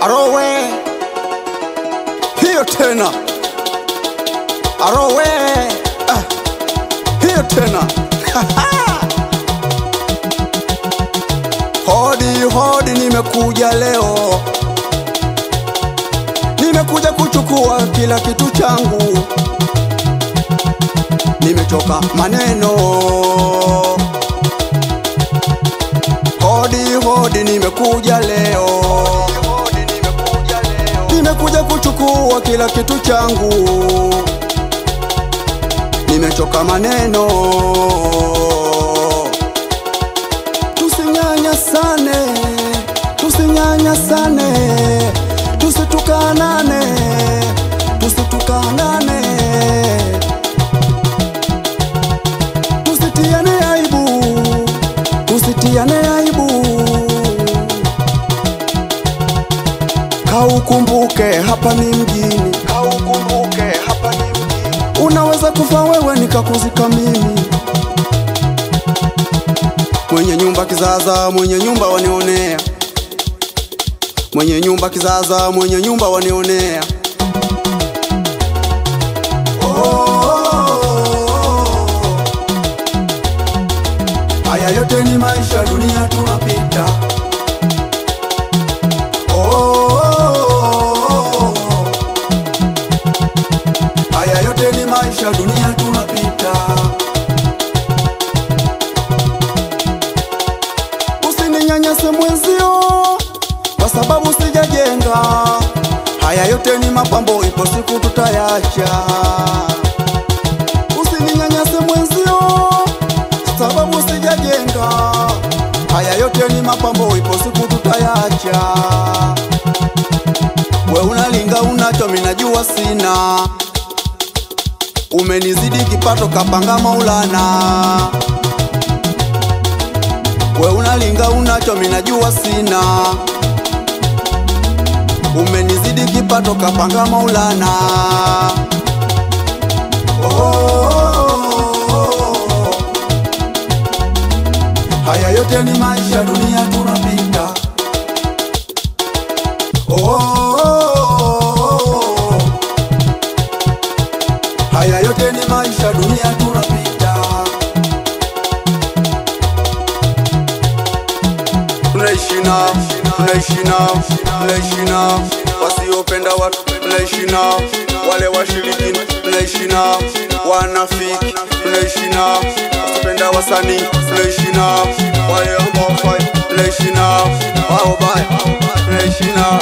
Arowe hiyo tena, Arowe hiyo tena. Hodi hodi, nimekuja leo, nimekuja kuchukua kila kitu changu, nimechoka maneno. Hodi hodi, nimekuja leo, nimekuja kuchukua kila kitu changu, nimechoka maneno. Tusinyanyasane, tusinyanyasane, tusitukanane, tusitukanane, tusitiane aibu, tusitiane aibu. Kaukumbuke hapa ni mjini, kaukumbuke hapa ni mjini. Unaweza kufa wewe nikakuzika mimi. Mwenye nyumba kizaza, mwenye nyumba wanionea. Mwenye nyumba kizaza, mwenye nyumba wanionea. Haya yote ni maisha, dunia tunapita. Haya yote ni maisha, dunia tunapita. Usininyanyase mwenzio kwa sababu sijajenga. Haya yote ni mapambo, ipo siku tutayacha. Usininyanyase mwenzio sababu sijajenga. Haya yote ni mapambo, ipo siku tutayacha. We unalinga unacho, mimi najua sina. Umenizidi kipato, kapanga Maulana. We unalinga unacho, mimi najua sina. Umenizidi kipato, kapanga Maulana. Haya yote ni maisha, dunia tunapita. Haya yote ni maisha, dunia tunapita. Tunaishi nao, tunaishi nao, tunaishi nao. Wasiopenda watu tunaishi nao, wale washirikina tunaishi nao, wanafiki tunaishi nao, wasipenda wasanii tunaishi nao, wale ambao tunaishi nao, wao baya tunaishi nao.